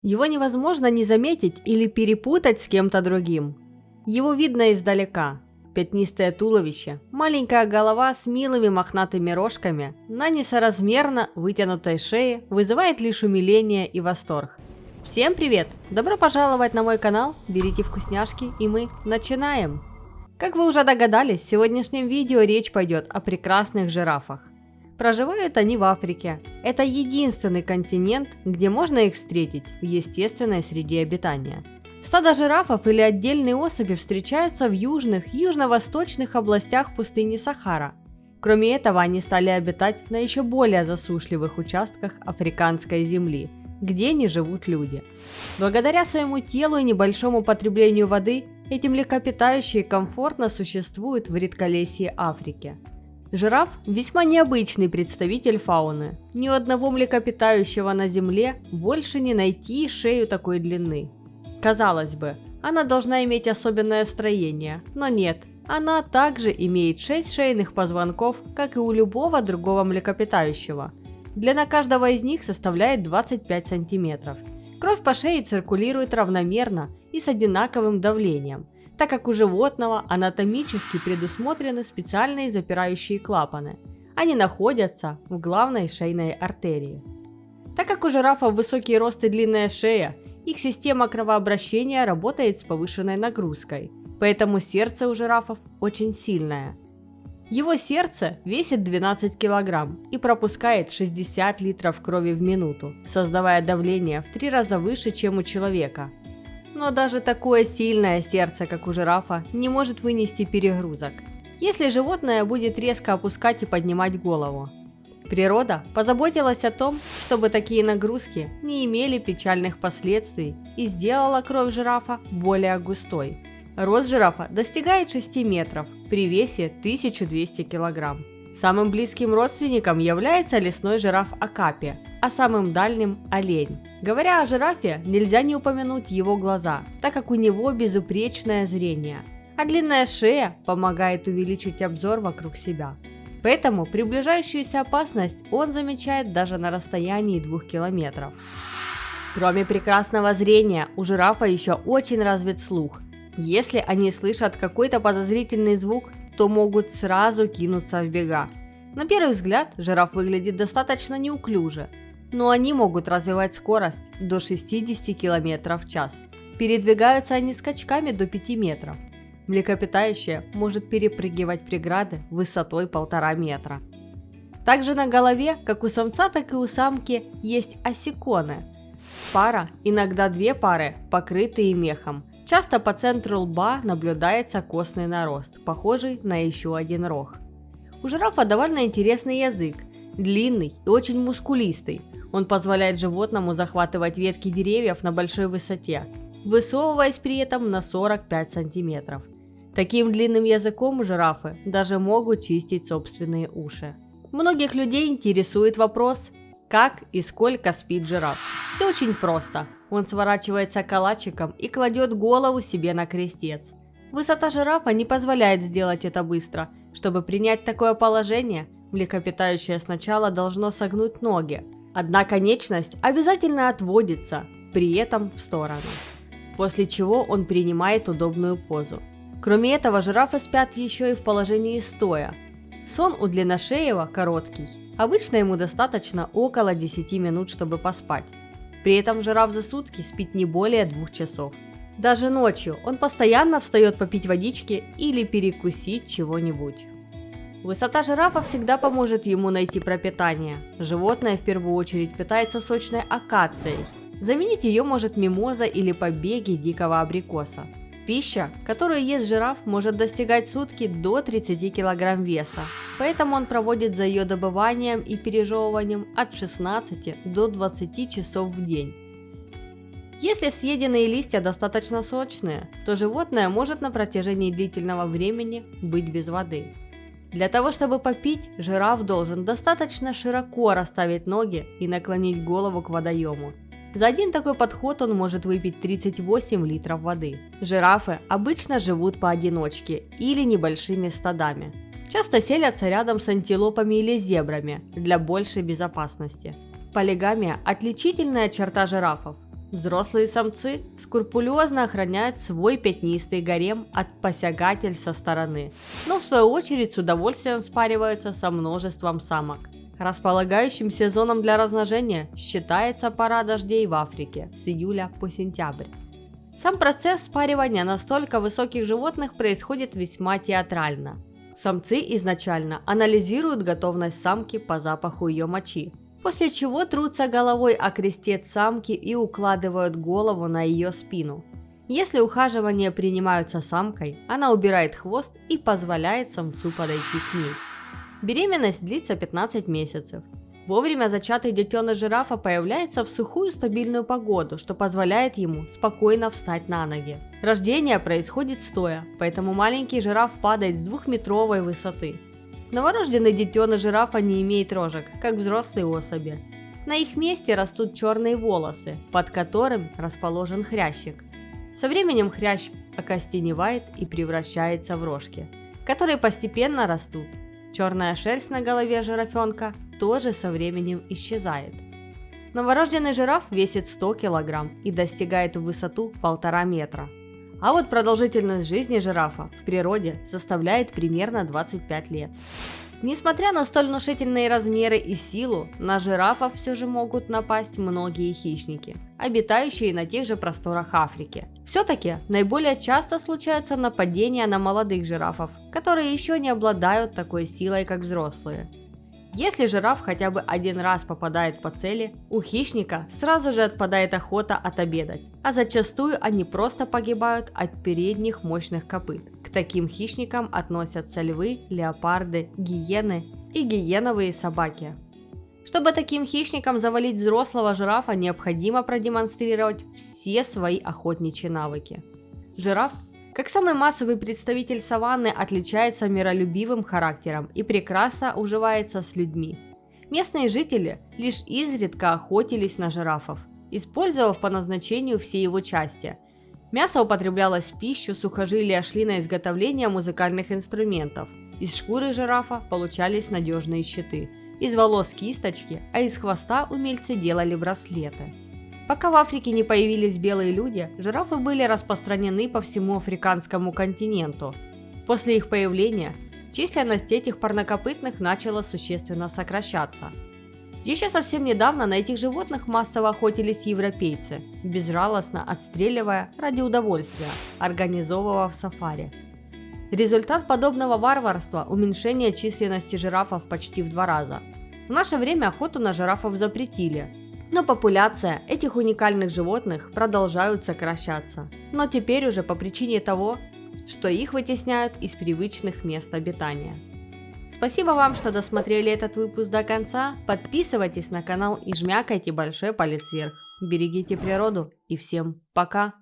Его невозможно не заметить или перепутать с кем-то другим. Его видно издалека. Пятнистое туловище, маленькая голова с милыми мохнатыми рожками на несоразмерно вытянутой шее вызывает лишь умиление и восторг. Всем привет! Добро пожаловать на мой канал, берите вкусняшки и мы начинаем! Как вы уже догадались, в сегодняшнем видео речь пойдет о прекрасных жирафах. Проживают они в Африке. Это единственный континент, где можно их встретить в естественной среде обитания. Стадо жирафов или отдельные особи встречаются в южных, южно-восточных областях пустыни Сахара. Кроме этого, они стали обитать на еще более засушливых участках африканской земли, где не живут люди. Благодаря своему телу и небольшому потреблению воды, эти млекопитающие комфортно существуют в редколесье Африки. Жираф – весьма необычный представитель фауны. Ни у одного млекопитающего на Земле больше не найти шею такой длины. Казалось бы, она должна иметь особенное строение, но нет, она также имеет 6 шейных позвонков, как и у любого другого млекопитающего. Длина каждого из них составляет 25 см. Кровь по шее циркулирует равномерно и с одинаковым давлением, так как у животного анатомически предусмотрены специальные запирающие клапаны. Они находятся в главной шейной артерии. Так как у жирафов высокий рост и длинная шея, их система кровообращения работает с повышенной нагрузкой, поэтому сердце у жирафов очень сильное. Его сердце весит 12 кг и пропускает 60 литров крови в минуту, создавая давление в 3 раза выше, чем у человека. Но даже такое сильное сердце, как у жирафа, не может вынести перегрузок, если животное будет резко опускать и поднимать голову. Природа позаботилась о том, чтобы такие нагрузки не имели печальных последствий и сделала кровь жирафа более густой. Рост жирафа достигает 6 метров при весе 1200 кг. Самым близким родственником является лесной жираф окапи, а самым дальним – олень. Говоря о жирафе, нельзя не упомянуть его глаза, так как у него безупречное зрение, а длинная шея помогает увеличить обзор вокруг себя. Поэтому приближающуюся опасность он замечает даже на расстоянии 2 километров. Кроме прекрасного зрения, у жирафа еще очень развит слух. Если они слышат какой-то подозрительный звук, то могут сразу кинуться в бега. На первый взгляд жираф выглядит достаточно неуклюже, но они могут развивать скорость до 60 км в час. Передвигаются они скачками до 5 метров. Млекопитающее может перепрыгивать преграды высотой 1,5 метра. Также на голове, как у самца, так и у самки, есть осиконы. Пара, иногда 2 пары, покрытые мехом. Часто по центру лба наблюдается костный нарост, похожий на еще один рог. У жирафа довольно интересный язык, длинный и очень мускулистый. Он позволяет животному захватывать ветки деревьев на большой высоте, высовываясь при этом на 45 сантиметров. Таким длинным языком жирафы даже могут чистить собственные уши. Многих людей интересует вопрос, как и сколько спит жираф. Все очень просто. Он сворачивается калачиком и кладет голову себе на крестец. Высота жирафа не позволяет сделать это быстро. Чтобы принять такое положение, млекопитающее сначала должно согнуть ноги. Одна конечность обязательно отводится, при этом в сторону. После чего он принимает удобную позу. Кроме этого, жирафы спят еще и в положении стоя. Сон у длинношеего короткий. Обычно ему достаточно около 10 минут, чтобы поспать. При этом жираф за сутки спит не более 2 часов. Даже ночью он постоянно встает попить водички или перекусить чего-нибудь. Высота жирафа всегда поможет ему найти пропитание. Животное в первую очередь питается сочной акацией. Заменить ее может мимоза или побеги дикого абрикоса. Пища, которую ест жираф, может достигать в сутки до 30 кг веса, поэтому он проводит за ее добыванием и пережевыванием от 16 до 20 часов в день. Если съеденные листья достаточно сочные, то животное может на протяжении длительного времени быть без воды. Для того, чтобы попить, жираф должен достаточно широко расставить ноги и наклонить голову к водоему. За один такой подход он может выпить 38 литров воды. Жирафы обычно живут поодиночке или небольшими стадами. Часто селятся рядом с антилопами или зебрами для большей безопасности. Полигамия – отличительная черта жирафов. Взрослые самцы скрупулезно охраняют свой пятнистый гарем от посягательств со стороны, но в свою очередь с удовольствием спариваются со множеством самок. Располагающим сезоном для размножения считается пора дождей в Африке с июля по сентябрь. Сам процесс спаривания настолько высоких животных происходит весьма театрально. Самцы изначально анализируют готовность самки по запаху ее мочи, после чего трутся головой о крестец самки и укладывают голову на ее спину. Если ухаживания принимаются самкой, она убирает хвост и позволяет самцу подойти к ней. Беременность длится 15 месяцев. Вовремя зачатый детеныш жирафа появляется в сухую стабильную погоду, что позволяет ему спокойно встать на ноги. Рождение происходит стоя, поэтому маленький жираф падает с 2-метровой высоты. Новорожденный детеныш жирафа не имеет рожек, как взрослые особи. На их месте растут черные волосы, под которым расположен хрящик. Со временем хрящ окостеневает и превращается в рожки, которые постепенно растут. Черная шерсть на голове жирафенка тоже со временем исчезает. Новорожденный жираф весит 100 кг и достигает в высоту 1,5 метра. А вот продолжительность жизни жирафа в природе составляет примерно 25 лет. Несмотря на столь внушительные размеры и силу, на жирафов все же могут напасть многие хищники, обитающие на тех же просторах Африки. Все-таки наиболее часто случаются нападения на молодых жирафов, которые еще не обладают такой силой, как взрослые. Если жираф хотя бы один раз попадает по цели, у хищника сразу же отпадает охота отобедать, а зачастую они просто погибают от передних мощных копыт. К таким хищникам относятся львы, леопарды, гиены и гиеновые собаки. Чтобы таким хищникам завалить взрослого жирафа, необходимо продемонстрировать все свои охотничьи навыки. Жираф, как самый массовый представитель саванны, отличается миролюбивым характером и прекрасно уживается с людьми. Местные жители лишь изредка охотились на жирафов, использовав по назначению все его части. Мясо употреблялось в пищу, сухожилия шли на изготовление музыкальных инструментов. Из шкуры жирафа получались надежные щиты, из волос кисточки, а из хвоста умельцы делали браслеты. Пока в Африке не появились белые люди, жирафы были распространены по всему африканскому континенту. После их появления численность этих парнокопытных начала существенно сокращаться. Еще совсем недавно на этих животных массово охотились европейцы, безжалостно отстреливая ради удовольствия, организовывав сафари. Результат подобного варварства – уменьшение численности жирафов почти в 2 раза. В наше время охоту на жирафов запретили, но популяция этих уникальных животных продолжают сокращаться, но теперь уже по причине того, что их вытесняют из привычных мест обитания. Спасибо вам, что досмотрели этот выпуск до конца, подписывайтесь на канал и жмякайте большой палец вверх. Берегите природу и всем пока!